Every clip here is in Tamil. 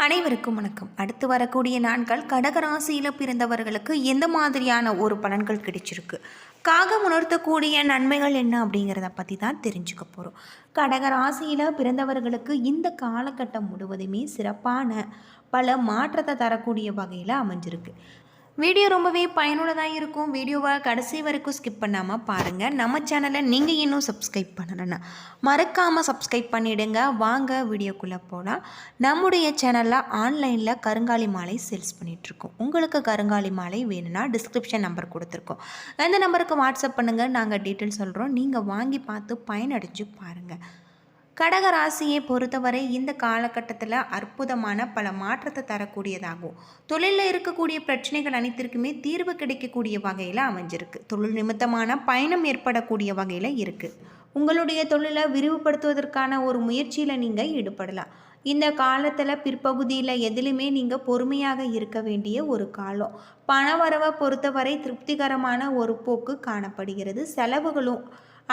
அனைவருக்கும் வணக்கம். அடுத்து வரக்கூடிய நாட்கள் கடகராசியில் பிறந்தவர்களுக்கு எந்த மாதிரியான ஒரு பலன்கள் கிடைச்சிருக்கு, காகம் உணர்த்தக்கூடிய நன்மைகள் என்ன அப்படிங்கிறத பற்றி தான் தெரிஞ்சுக்க போகிறோம். கடகராசியில் பிறந்தவர்களுக்கு இந்த காலகட்டம் முழுவதுமே சிறப்பான பல மாற்றத்தை தரக்கூடிய வகையில் அமைஞ்சிருக்கு. வீடியோ ரொம்பவே பயனுள்ளதாக இருக்கும். வீடியோவை கடைசி வரைக்கும் ஸ்கிப் பண்ணாமல் பாருங்கள். நம்ம சேனலை நீங்கள் இன்னும் சப்ஸ்கிரைப் பண்ணலைன்னா மறக்காமல் சப்ஸ்கிரைப் பண்ணிவிடுங்க. வாங்க வீடியோக்குள்ளே போனால், நம்முடைய சேனலில் ஆன்லைனில் கருங்காலி மாலை சேல்ஸ் பண்ணிகிட்ருக்கோம். உங்களுக்கு கருங்காலி மாலை வேணும்னா டிஸ்கிரிப்ஷன் நம்பர் கொடுத்துருக்கோம். அந்த நம்பருக்கு வாட்ஸ்அப் பண்ணுங்கள், நாங்கள் டீட்டெயில் சொல்கிறோம். நீங்கள் வாங்கி பார்த்து பயனடைஞ்சு பாருங்கள். கடகராசியை பொறுத்தவரை இந்த காலகட்டத்தில் அற்புதமான பல மாற்றத்தை தரக்கூடியதாகும். தொழிலில் இருக்கக்கூடிய பிரச்சனைகள் அனைத்திற்குமே தீர்வு கிடைக்கக்கூடிய வகையில் அமைஞ்சிருக்கு. தொழில் நிமித்தமான பயணம் ஏற்படக்கூடிய வகையில் இருக்குது. உங்களுடைய தொழிலை விரிவுபடுத்துவதற்கான ஒரு முயற்சியில் நீங்கள் ஈடுபடலாம். இந்த காலத்தில் பிற்பகுதியில் எதிலுமே நீங்கள் பொறுமையாக இருக்க வேண்டிய ஒரு காலம். பண வரவை பொறுத்தவரை திருப்திகரமான ஒரு போக்கு காணப்படுகிறது. செலவுகளும்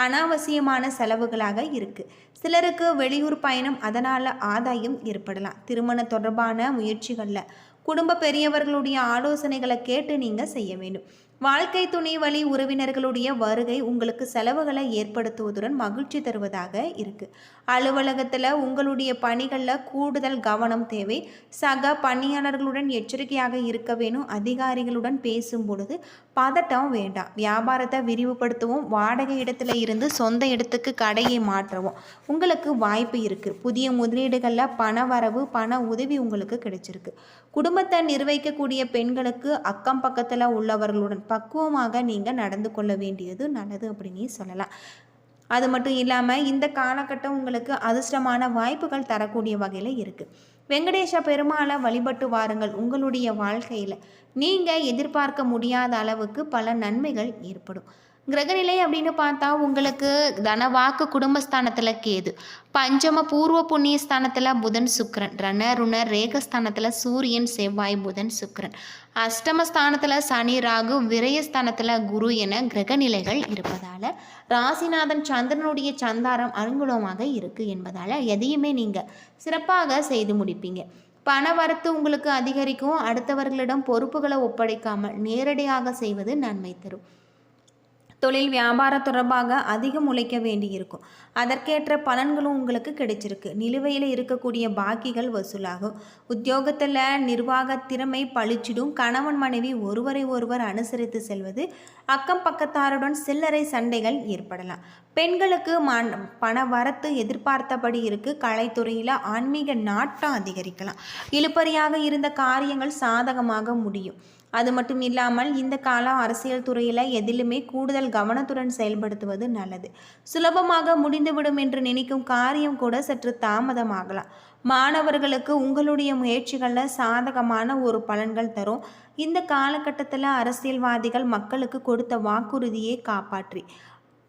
அனாவசியமான செலவுகளாக இருக்குது. சிலருக்கு வெளியூர் பயணம், அதனால் ஆதாயம் ஏற்படலாம். திருமண தொடர்பான முயற்சிகளில் குடும்ப பெரியவர்களுடைய ஆலோசனைகளை கேட்டு நீங்கள் செய்ய வேண்டும். வாழ்க்கை துணை வழி உறவினர்களுடைய வருகை உங்களுக்கு செலவுகளை ஏற்படுத்துவதுடன் மகிழ்ச்சி தருவதாக இருக்குது. அலுவலகத்தில் உங்களுடைய பணிகளில் கூடுதல் கவனம் தேவை. சக பணியாளர்களுடன் எச்சரிக்கையாக இருக்க வேணும். அதிகாரிகளுடன் பேசும் பொழுது பதட்டம் வேண்டாம். வியாபாரத்தை விரிவுபடுத்தவும், வாடகை இடத்துல இருந்து சொந்த இடத்துக்கு கடையை மாற்றவும் உங்களுக்கு வாய்ப்பு இருக்குது. புதிய முதலீடுகளில் பண வரவு, பண உதவி உங்களுக்கு கிடைச்சிருக்கு. குடும்பத்தை நிர்வகிக்கக்கூடிய பெண்களுக்கு அக்கம் பக்கத்தில் உள்ளவர்களுடன் பக்குவமாக நீங்கள் நடந்து கொள்ள வேண்டியது நல்லது அப்படின்னு சொல்லலாம். அது மட்டும் இல்லாமல் இந்த காலகட்டம் உங்களுக்கு அதிர்ஷ்டமான வாய்ப்புகள் தரக்கூடிய வகையில் இருக்குது. வெங்கடேஷ பெருமாளை வழிபட்டு வாருங்கள். உங்களுடைய வாழ்க்கையில் நீங்கள் எதிர்பார்க்க முடியாத அளவுக்கு பல நன்மைகள் ஏற்படும். கிரகநிலை அப்படின்னு பார்த்தா, உங்களுக்கு தனவாக்கு குடும்பஸ்தானத்தில் கேது, பஞ்சம பூர்வ புண்ணிய ஸ்தானத்தில் புதன் சுக்கிரன், ரண ருண ரேகஸ்தானத்தில் சூரியன் செவ்வாய் புதன் சுக்கிரன், அஷ்டமஸ்தானத்தில் சனி ராகு, விரயஸ்தானத்தில் குரு என கிரகநிலைகள் இருப்பதால் ராசிநாதன் சந்திரனுடைய சந்தாரம் அனுகூலமாக இருக்குது என்பதால் எதையுமே நீங்கள் சிறப்பாக செய்து முடிப்பீங்க. பண வரத்து உங்களுக்கு அதிகரிக்கும். அடுத்தவர்களிடம் பொறுப்புகளை ஒப்படைக்காமல் நேரடியாக செய்வது நன்மை தரும். தொழில் வியாபார தொடர்பாக அதிகம் உழைக்க வேண்டியிருக்கும். அதற்கேற்ற பலன்களும் உங்களுக்கு கிடைச்சிருக்கு. நிலுவையில் இருக்கக்கூடிய பாக்கிகள் வசூலாகும். உத்தியோகத்தில் நிர்வாக திறமை பளிச்சிடும். கணவன் மனைவி ஒருவரை ஒருவர் அனுசரித்து செல்வது. அக்கம் பக்கத்தாருடன் சில்லறை சண்டைகள் ஏற்படலாம். பெண்களுக்கு பண வரத்து எதிர்பார்த்தபடி இருக்குது. கலைத்துறையில் ஆன்மீக நாட்டம் அதிகரிக்கலாம். இழுபறியாக இருந்த காரியங்கள் சாதகமாக முடியும். அது மட்டும் இல்லாமல் இந்த காலம் அரசியல் துறையில் எதிலுமே கூடுதல் கவனத்துடன் செயல்படுத்துவது நல்லது. சுலபமாக முடிந்துவிடும் என்று நினைக்கும் காரியம் கூட சற்று தாமதமாகலாம். மாணவர்களுக்கு உங்களுடைய முயற்சிகளில் சாதகமான ஒரு பலன்கள் தரும். இந்த காலகட்டத்தில் அரசியல்வாதிகள் மக்களுக்கு கொடுத்த வாக்குறுதியை காப்பாற்றி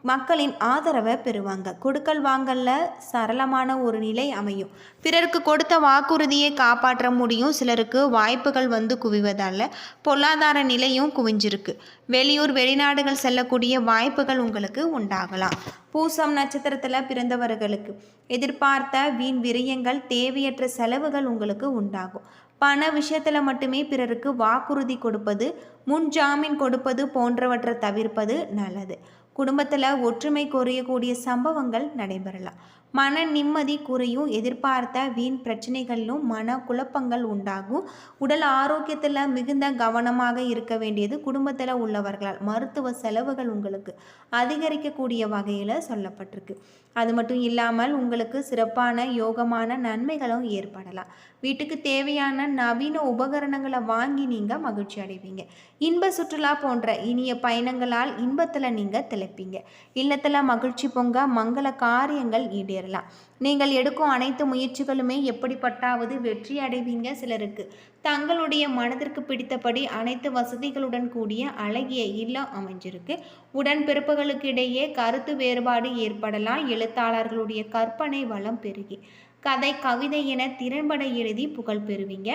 மக்களின் ஆதரவை பெறுவாங்க. கொடுக்கல் வாங்கல்ல சரளமான ஒரு நிலை அமையும். பிறருக்கு கொடுத்த வாக்குறுதியை காப்பாற்ற முடியும். சிலருக்கு வாய்ப்புகள் வந்து குவிவதால் பொருளாதார நிலையும் குவிஞ்சிருக்கு. வெளியூர் வெளிநாடுகள் செல்லக்கூடிய வாய்ப்புகள் உங்களுக்கு உண்டாகலாம். பூசம் நட்சத்திரத்தில் பிறந்தவர்களுக்கு எதிர்பார்த்த வீண் விரயங்கள், தேவையற்ற செலவுகள் உங்களுக்கு உண்டாகும். பண விஷயத்தில் மட்டுமே பிறருக்கு வாக்குறுதி கொடுப்பது, முன் ஜாமீன் கொடுப்பது போன்றவற்றை தவிர்ப்பது நல்லது. குடும்பத்தில் ஒற்றுமை குறையக்கூடிய சம்பவங்கள் நடைபெறலாம். மன நிம்மதி குறையும். எதிர்பார்த்த வீண் பிரச்சனைகளிலும் மன குழப்பங்கள் உண்டாகும். உடல் ஆரோக்கியத்தில் மிகுந்த கவனமாக இருக்க வேண்டியது. குடும்பத்தில் உள்ளவர்களால் மருத்துவ செலவுகள் உங்களுக்கு அதிகரிக்கக்கூடிய வகையில் சொல்லப்பட்டிருக்கு. அது மட்டும் இல்லாமல் உங்களுக்கு சிறப்பான யோகமான நன்மைகளும் ஏற்படலாம். வீட்டுக்கு தேவையான நவீன உபகரணங்களை வாங்கி நீங்கள் மகிழ்ச்சி அடைவீங்க. இன்ப சுற்றுலா போன்ற இனிய பயணங்களால் இன்பத்தில் நீங்கள் திளைப்பீங்க. இல்லத்தில் மகிழ்ச்சி பொங்க மங்கள காரியங்கள் ஈடேறலாம். நீங்கள் எடுக்கும் அனைத்து முயற்சிகளுமே எப்படிப்பட்டாவது வெற்றி அடைவீங்க. சிலருக்கு தங்களுடைய மனதிற்கு பிடித்தபடி அனைத்து வசதிகளுடன் கூடிய அழகிய இல்லம் அமைஞ்சிருக்கு. உடன்பிறப்புகளுக்கு இடையே கருத்து வேறுபாடு ஏற்படலாம். எழுத்தாளர்களுடைய கற்பனை வளம் பெருகி கதை கவிதை என திறன்பட எழுதி புகழ் பெறுவீங்க.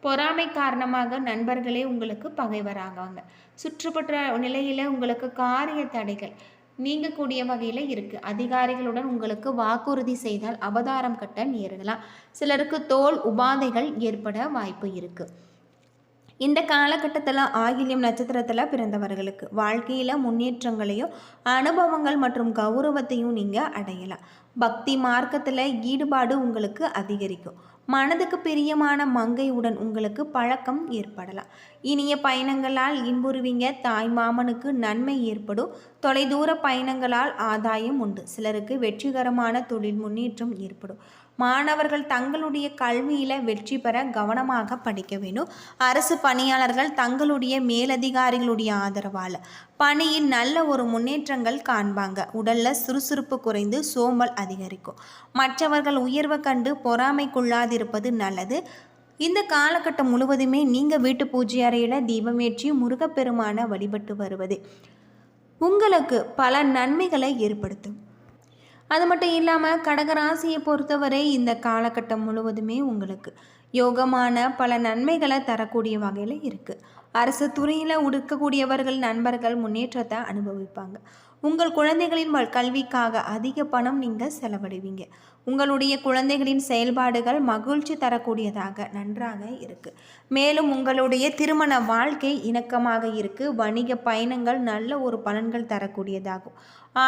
பொறாமை காரணமாக நண்பர்களே உங்களுக்கு பகைவராகாங்க. சுற்றுப்பட்ட நிலையில் உங்களுக்கு காரிய தடைகள் நீங்கக்கூடிய வகையில் இருக்குது. அதிகாரிகளுடன் உங்களுக்கு வாக்குறுதி செய்தால் அபதாரம் கட்ட நேரிடலாம். சிலருக்கு தோல் உபாதைகள் ஏற்பட வாய்ப்பு இருக்குது. இந்த காலகட்டத்தில் ஆயில்யம் நட்சத்திரத்தில் பிறந்தவர்களுக்கு வாழ்க்கையில் முன்னேற்றங்களையும் அனுபவங்கள் மற்றும் கௌரவத்தையும் நீங்கள் அடையலாம். பக்தி மார்க்கத்தில் ஈடுபாடு உங்களுக்கு அதிகரிக்கும். மனதுக்கு பிரியமான மங்கையுடன் உங்களுக்கு பழக்கம் ஏற்படலாம். இனிய பயணங்களால் இன்புறுவீங்க. தாய் மாமனுக்கு நன்மை ஏற்படும். தொலைதூர பயணங்களால் ஆதாயம் உண்டு. சிலருக்கு வெற்றிகரமான தொழில் முன்னேற்றம் ஏற்படும். மாணவர்கள் தங்களுடைய கல்வியில் வெற்றி பெற கவனமாக படிக்க வேண்டும். அரசு பணியாளர்கள் தங்களுடைய மேலதிகாரிகளுடைய ஆதரவால் பணியில் நல்ல ஒரு முன்னேற்றங்கள் காண்பாங்க. உடல்ல சுறுசுறுப்பு குறைந்து சோம்பல் அதிகரிக்கும். மற்றவர்கள் உயர்வை கண்டு பொறாமைக்குள்ளாதிருப்பது நல்லது. இந்த காலகட்டம் முழுவதுமே நீங்கள் வீட்டு பூஜை அறையில் தீபமேற்றி முருகப்பெருமான வழிபட்டு வருவது உங்களுக்கு பல நன்மைகளை ஏற்படுத்தும். அது மட்டும் இல்லாமல் கடகராசியை பொறுத்தவரை இந்த காலகட்டம் முழுவதுமே உங்களுக்கு யோகமான பல நன்மைகளை தரக்கூடிய வகையில் இருக்குது. அரசு துறையில் இருக்கக்கூடியவர்கள் நண்பர்கள் முன்னேற்றத்தை அனுபவிப்பாங்க. உங்கள் குழந்தைகளின் கல்விக்காக அதிக பணம் நீங்கள் செலவழிவீங்க. உங்களுடைய குழந்தைகளின் செயல்பாடுகள் மகிழ்ச்சி தரக்கூடியதாக நன்றாக இருக்குது. மேலும் உங்களுடைய திருமண வாழ்க்கை இணக்கமாக இருக்குது. வணிக பயணங்கள் நல்ல ஒரு பலன்கள் தரக்கூடியதாகும்.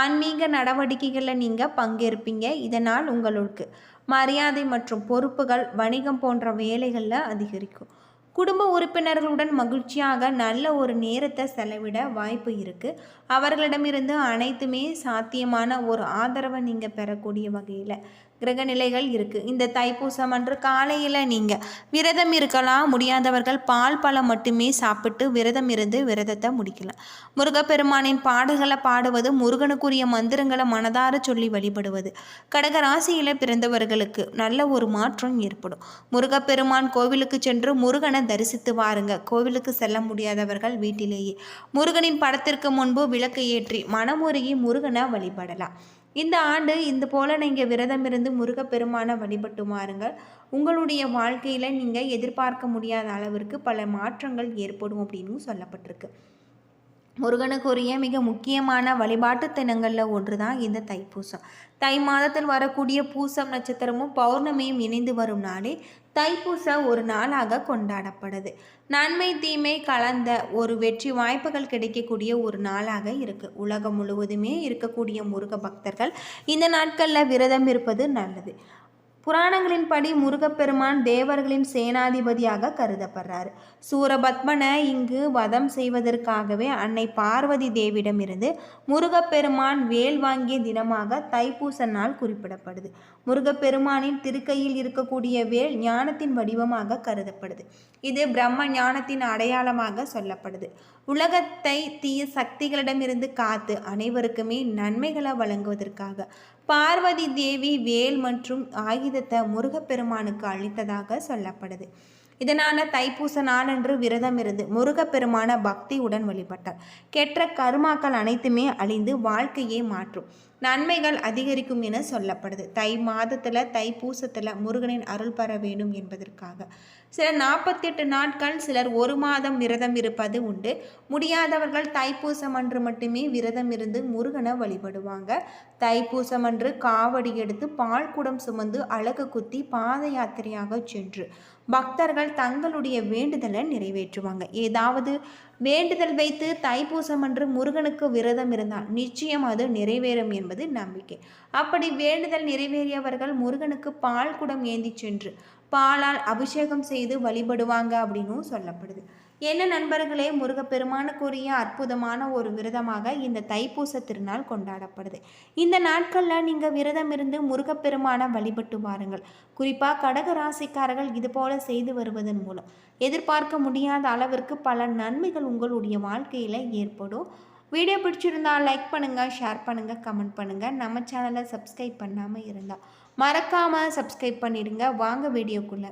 ஆன்மீக நடவடிக்கைகளில் நீங்கள் பங்கேற்பீங்க. இதனால் உங்களுக்கு மரியாதை மற்றும் பொறுப்புகள் வணிகம் போன்ற வேலைகளில் அதிகரிக்கும். குடும்ப உறுப்பினர்களுடன் மகிழ்ச்சியாக நல்ல ஒரு நேரத்தை செலவிட வாய்ப்பு இருக்குது. அவர்களிடமிருந்து அனைத்துமே சாத்தியமான ஒரு ஆதரவை நீங்கள் பெறக்கூடிய வகையில் கிரகநிலைகள் இருக்குது. இந்த தைப்பூசம் அன்று காலையில் நீங்கள் விரதம் இருக்கலாம். முடியாதவர்கள் பால் பழம் மட்டுமே சாப்பிட்டு விரதம் இருந்து விரதத்தை முடிக்கலாம். முருகப்பெருமானின் பாடல்களை பாடுவது, முருகனுக்குரிய மந்திரங்களை மனதார சொல்லி வழிபடுவது கடகராசியில் பிறந்தவர்களுக்கு நல்ல ஒரு மாற்றம் ஏற்படும். முருகப்பெருமான் கோவிலுக்கு சென்று முருகனை தரிசித்து வாருங்க. கோவிலுக்கு செல்ல முடியாதவர்கள் வீட்டிலேயே முருகனின் படத்திற்கு முன்பு விளக்கு ஏற்றி மனமுருகி முருகனை வழிபடலாம். இந்த ஆண்டு இந்த போல் நீங்கள் விரதம் இருந்து முருகப்பெருமான வழிபட்டு மாறுங்கள். உங்களுடைய வாழ்க்கையில் நீங்கள் எதிர்பார்க்க முடியாத அளவிற்கு பல மாற்றங்கள் ஏற்படும் அப்படின்னு சொல்லப்பட்டிருக்கு. முருகனுக்குரிய மிக முக்கியமான வழிபாட்டு தினங்களில் ஒன்று தான் இந்த தைப்பூசம். தை மாதத்தில் வரக்கூடிய பூசம் நட்சத்திரமும் பௌர்ணமியும் இணைந்து வரும் நாளே தைப்பூச ஒரு நாளாக கொண்டாடப்படுது. நன்மை தீமை கலந்த ஒரு வெற்றி வாய்ப்புகள் கிடைக்கக்கூடிய ஒரு நாளாக இருக்குது. உலகம் முழுவதுமே இருக்கக்கூடிய முருக பக்தர்கள் இந்த நாட்களில் விரதம் இருப்பது நல்லது. புராணங்களின்படி முருகப்பெருமான் தேவர்களின் சேனாதிபதியாக கருதப்படுறாரு. சூரபத்மனை இங்கு வதம் செய்வதற்காகவே அன்னை பார்வதி தேவிடமிருந்து முருகப்பெருமான் வேல் வாங்கிய தினமாக தைப்பூச நாள் குறிப்பிடப்படுது. முருகப்பெருமானின் திருக்கையில் இருக்கக்கூடிய வேல் ஞானத்தின் வடிவமாக கருதப்படுது. இது பிரம்ம ஞானத்தின் அடையாளமாக சொல்லப்படுது. உலகத்தை தீய சக்திகளிடமிருந்து காத்து அனைவருக்குமே நன்மைகளை வழங்குவதற்காக பார்வதி தேவி வேல் மற்றும் ஆயுதத்தை முருகப்பெருமானுக்கு அளித்ததாக சொல்லப்படுது. இதனால் தைப்பூச நாளன்று விரதம் இருந்து முருகப்பெருமான பக்தியுடன் வழிபட்டார். கெட்ட கருமாக்கள் அனைத்துமே அழிந்து வாழ்க்கையே மாற்றும், நன்மைகள் அதிகரிக்கும் என சொல்லப்படுது. தை மாதத்தில் தைப்பூசத்தில் முருகனின் அருள் பெற வேண்டும் என்பதற்காக சிலர் 48 நாட்கள், சிலர் 1 மாதம் விரதம் இருப்பது உண்டு. முடியாதவர்கள் தைப்பூசம் அன்று மட்டுமே விரதம் இருந்து முருகனை வழிபடுவாங்க. தைப்பூசம் அன்று காவடி எடுத்து பால் குடம் சுமந்து அழகு குத்தி பாத யாத்திரையாக சென்று பக்தர்கள் தங்களுடைய வேண்டுதலை நிறைவேற்றுவாங்க. ஏதாவது வேண்டுதல் வைத்து தைப்பூசம் அன்று முருகனுக்கு விரதம் இருந்தால் நிச்சயம் அது நிறைவேறும் என்பது நம்பிக்கை. அப்படி வேண்டுதல் நிறைவேறியவர்கள் முருகனுக்கு பால் குடம் ஏந்தி சென்று பாலால் அபிஷேகம் செய்து வழிபடுவாங்க அப்படின்னும் சொல்லப்படுது. என்ன நண்பர்களே, முருகப்பெருமானுக்குரிய அற்புதமான ஒரு விரதமாக இந்த தைப்பூச திருநாள் கொண்டாடப்படுது. இந்த நாட்களில் நீங்கள் விரதம் இருந்து முருகப்பெருமான வழிபட்டு வாருங்கள். குறிப்பாக கடக ராசிக்காரர்கள் இது போல செய்து வருவதன் மூலம் எதிர்பார்க்க முடியாத அளவிற்கு பல நன்மைகள் உங்களுடைய வாழ்க்கையில் ஏற்படும். வீடியோ பிடிச்சிருந்தால் லைக் பண்ணுங்கள், ஷேர் பண்ணுங்கள், கமெண்ட் பண்ணுங்கள். நம்ம சேனலை சப்ஸ்கிரைப் பண்ணாமல் இருந்தால் மறக்காமல் சப்ஸ்கிரைப் பண்ணிடுங்க. வாங்க வீடியோக்குள்ளே